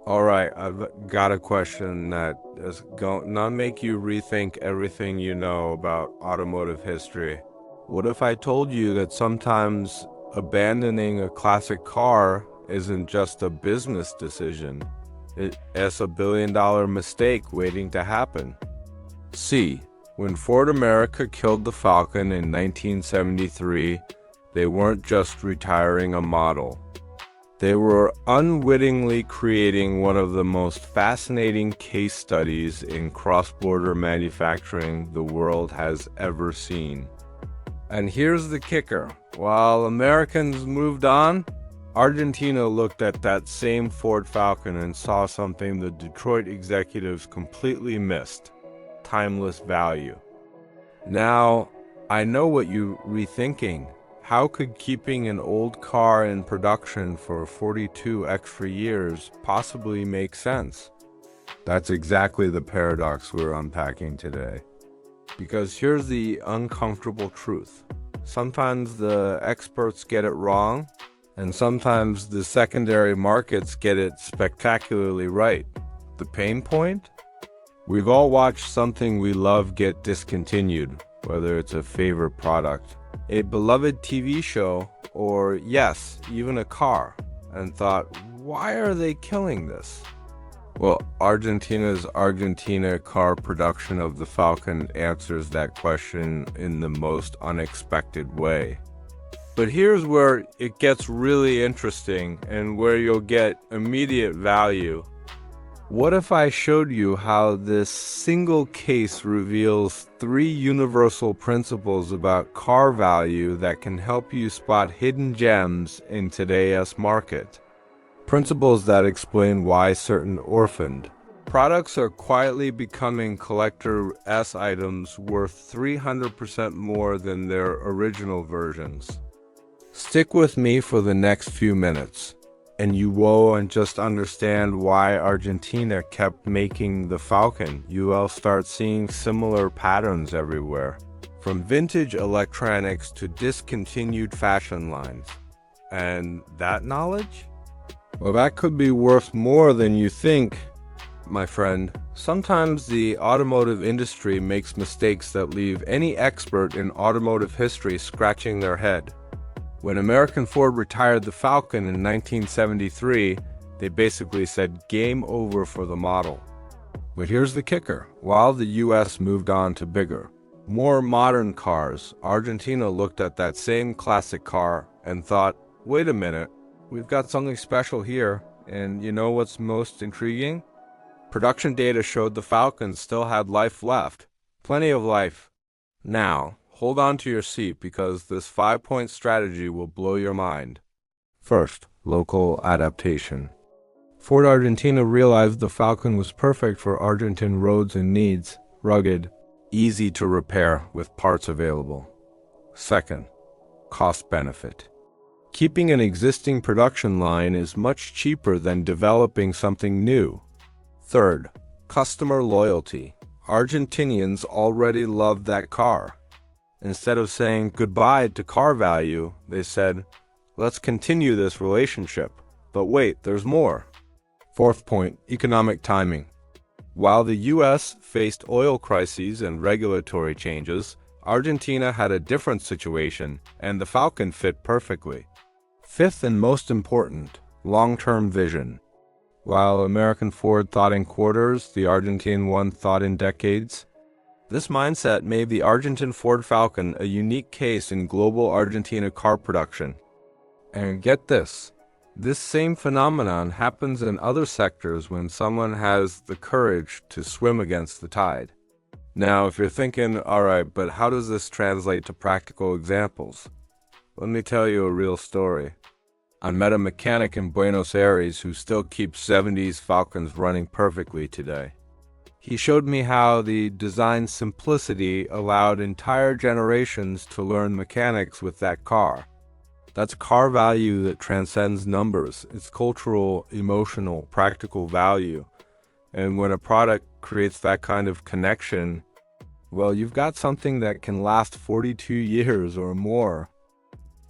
All right, I've got a question that is going to make you rethink everything you know about automotive history. What if I told you that sometimes abandoning a classic car isn't just a business decision? It's a billion-dollar mistake waiting to happen. See, when Ford America killed the Falcon in 1973, they weren't just retiring a model. They were unwittingly creating one of the most fascinating case studies in cross-border manufacturing the world has ever seen. And here's the kicker. While Americans moved on, Argentina looked at that same Ford Falcon and saw something the Detroit executives completely missed: timeless value. Now, I know what you're rethinking. How could keeping an old car in production for 42 extra years possibly make sense? That's exactly the paradox we're unpacking today. Because here's the uncomfortable truth. Sometimes the experts get it wrong, and sometimes the secondary markets get it spectacularly right. The pain point? We've all watched something we love get discontinued, whether it's a favorite product, a beloved TV show, or yes, even a car, and thought, why are they killing this? Well, Argentina's Argentina car production of the Falcon answers that question in the most unexpected way. But here's where it gets really interesting and where you'll get immediate value. What if I showed you how this single case reveals three universal principles about car value that can help you spot hidden gems in today's market? Principles that explain why certain orphaned products are quietly becoming collector S items worth 300% more than their original versions. Stick with me for the next few minutes, and you won't just understand why Argentina kept making the Falcon. You will start seeing similar patterns everywhere, from vintage electronics to discontinued fashion lines. And that knowledge? Well, that could be worth more than you think, my friend. Sometimes the automotive industry makes mistakes that leave any expert in automotive history scratching their head. When American Ford retired the Falcon in 1973, they basically said game over for the model. But here's the kicker. While the US moved on to bigger, more modern cars, Argentina looked at that same classic car and thought, wait a minute, we've got something special here. And you know what's most intriguing? Production data showed the Falcon still had life left. Plenty of life. Now, hold on to your seat because this 5-point strategy will blow your mind. First, local adaptation. Ford Argentina realized the Falcon was perfect for Argentine roads and needs, rugged, easy to repair with parts available. Second, cost benefit. Keeping an existing production line is much cheaper than developing something new. Third, customer loyalty. Argentinians already loved that car. Instead of saying goodbye to car value, they said, let's continue this relationship. But wait, there's more. Fourth point, economic timing. While the US faced oil crises and regulatory changes, Argentina had a different situation, and the Falcon fit perfectly. Fifth and most important, long-term vision. While American Ford thought in quarters, the Argentine one thought in decades. This mindset made the Argentine Ford Falcon a unique case in global Argentina car production. And get this same phenomenon happens in other sectors when someone has the courage to swim against the tide. Now, if you're thinking, all right, but how does this translate to practical examples? Let me tell you a real story. I met a mechanic in Buenos Aires who still keeps 70s Falcons running perfectly today. He showed me how the design simplicity allowed entire generations to learn mechanics with that car. That's car value that transcends numbers. It's cultural, emotional, practical value. And when a product creates that kind of connection, well, you've got something that can last 42 years or more.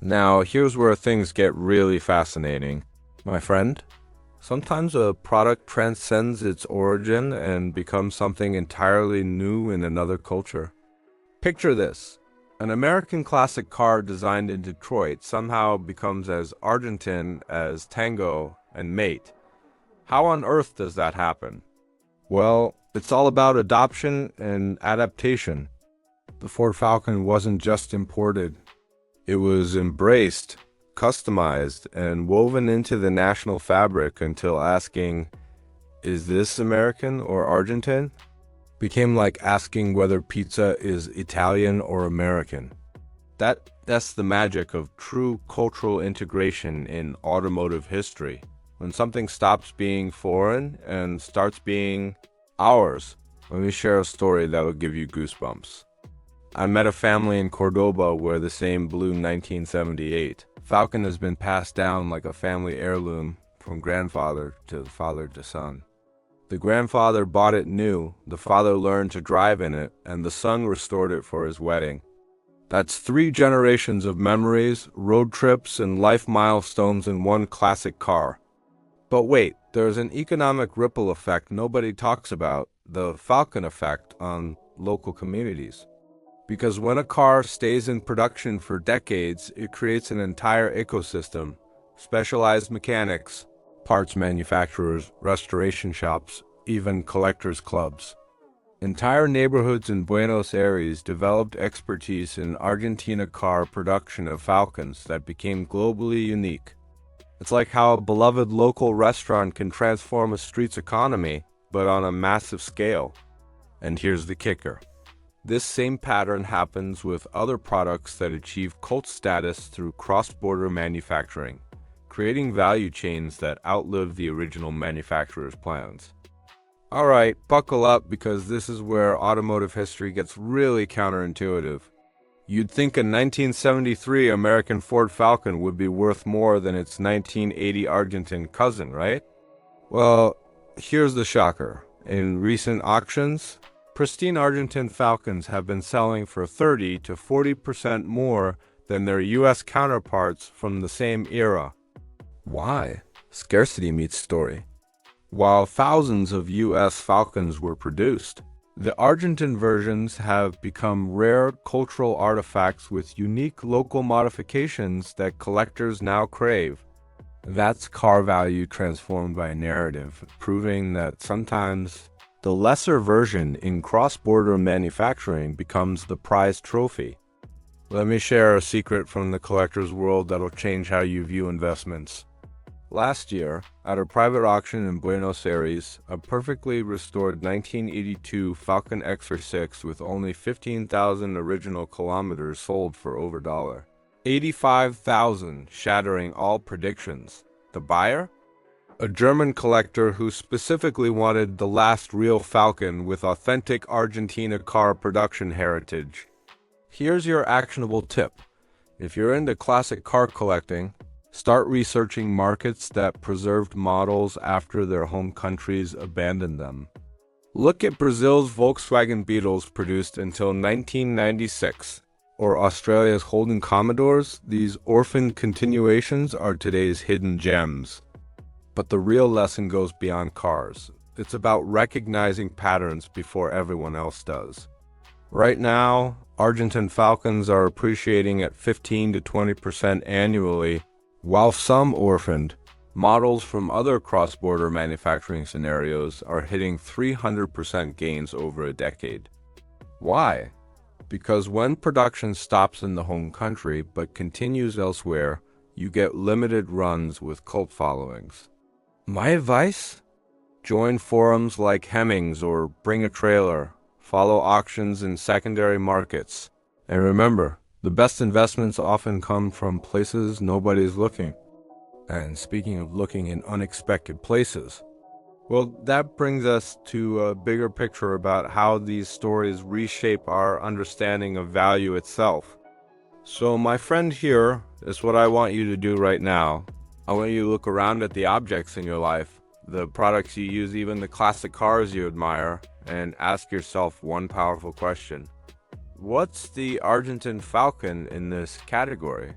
Now, here's where things get really fascinating. My friend, Sometimes a product transcends its origin and becomes something entirely new in another culture. Picture this. An American classic car designed in Detroit somehow becomes as Argentine as tango and mate. How on earth does that happen? Well, it's all about adoption and adaptation. The Ford Falcon wasn't just imported. It was embraced, customized, and woven into the national fabric until asking, is this American or Argentine? Became like asking whether pizza is Italian or American. That's the magic of true cultural integration in automotive history. When something stops being foreign and starts being ours. Let me share a story that will give you goosebumps. I met a family in Cordoba where the same blue 1978 Falcon has been passed down like a family heirloom from grandfather to father to son. The grandfather bought it new, the father learned to drive in it, and the son restored it for his wedding. That's 3 generations of memories, road trips, and life milestones in one classic car. But wait, there's an economic ripple effect nobody talks about, the Falcon effect on local communities. Because when a car stays in production for decades, it creates an entire ecosystem, specialized mechanics, parts manufacturers, restoration shops, even collectors' clubs. Entire neighborhoods in Buenos Aires developed expertise in Argentina car production of Falcons that became globally unique. It's like how a beloved local restaurant can transform a street's economy, but on a massive scale. And here's the kicker. This same pattern happens with other products that achieve cult status through cross-border manufacturing, creating value chains that outlive the original manufacturer's plans. Alright, buckle up because this is where automotive history gets really counterintuitive. You'd think a 1973 American Ford Falcon would be worth more than its 1980 Argentine cousin, right? Well, here's the shocker. In recent auctions, pristine Argentine Falcons have been selling for 30 to 40% more than their US counterparts from the same era. Why? Scarcity meets story. While thousands of US Falcons were produced, the Argentine versions have become rare cultural artifacts with unique local modifications that collectors now crave. That's car value transformed by narrative, proving that sometimes the lesser version in cross-border manufacturing becomes the prized trophy. Let me share a secret from the collector's world that'll change how you view investments. Last year, at a private auction in Buenos Aires, a perfectly restored 1982 Falcon XR6 with only 15,000 original kilometers sold for over $85,000, shattering all predictions. The buyer? A German collector who specifically wanted the last real Falcon with authentic Argentina car production heritage. Here's your actionable tip. If you're into classic car collecting, start researching markets that preserved models after their home countries abandoned them. Look at Brazil's Volkswagen Beetles produced until 1996, or Australia's Holden Commodores. These orphaned continuations are today's hidden gems. But the real lesson goes beyond cars. It's about recognizing patterns before everyone else does. Right now, Argentine Falcons are appreciating at 15 to 20% annually, while some orphaned models from other cross-border manufacturing scenarios are hitting 300% gains over a decade. Why? Because when production stops in the home country but continues elsewhere, you get limited runs with cult followings. My advice? Join forums like Hemmings or Bring a Trailer, follow auctions in secondary markets, and remember, the best investments often come from places nobody's looking. And speaking of looking in unexpected places, well, that brings us to a bigger picture about how these stories reshape our understanding of value itself. So my friend, here is what I want you to do right now. I want you to look around at the objects in your life, the products you use, even the classic cars you admire, and ask yourself one powerful question. What's the Argentine Falcon in this category?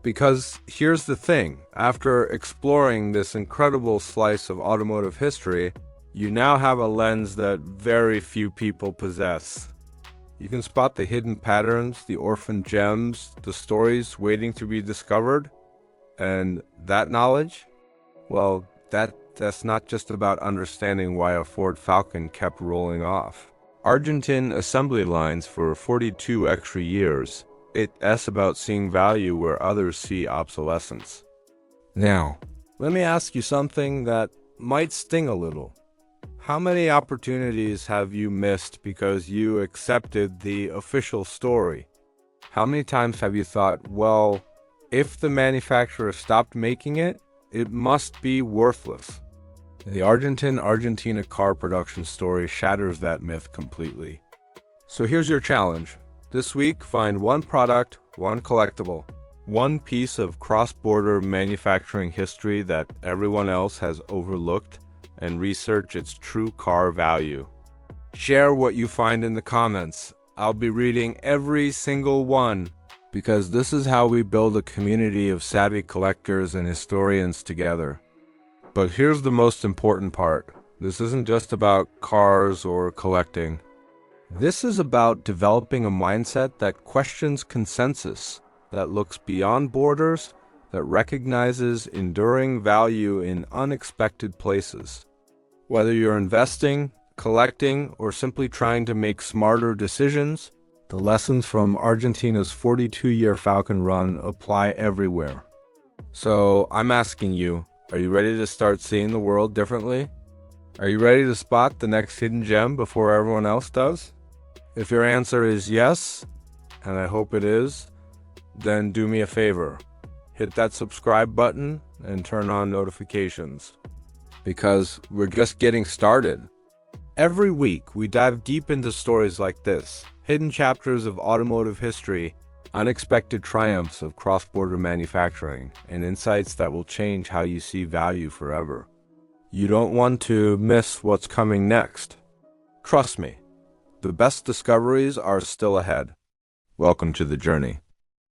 Because here's the thing, after exploring this incredible slice of automotive history, you now have a lens that very few people possess. You can spot the hidden patterns, the orphan gems, the stories waiting to be discovered. And that knowledge? Well, that's not just about understanding why a Ford Falcon kept rolling off Argentine assembly lines for 42 extra years. It's about seeing value where others see obsolescence. Now, let me ask you something that might sting a little. How many opportunities have you missed because you accepted the official story? How many times have you thought, well, if the manufacturer stopped making it, it must be worthless? The Argentina car production story shatters that myth completely. So here's your challenge. This week, find one product, one collectible, one piece of cross-border manufacturing history that everyone else has overlooked, and research its true car value. Share what you find in the comments. I'll be reading every single one, because this is how we build a community of savvy collectors and historians together. But here's the most important part. This isn't just about cars or collecting. This is about developing a mindset that questions consensus, that looks beyond borders, that recognizes enduring value in unexpected places. Whether you're investing, collecting, or simply trying to make smarter decisions, the lessons from Argentina's 42-year Falcon run apply everywhere. So I'm asking you, are you ready to start seeing the world differently? Are you ready to spot the next hidden gem before everyone else does? If your answer is yes, and I hope it is, then do me a favor. Hit that subscribe button and turn on notifications. Because we're just getting started. Every week, we dive deep into stories like this, hidden chapters of automotive history, unexpected triumphs of cross-border manufacturing, and insights that will change how you see value forever. You don't want to miss what's coming next. Trust me, the best discoveries are still ahead. Welcome to the journey.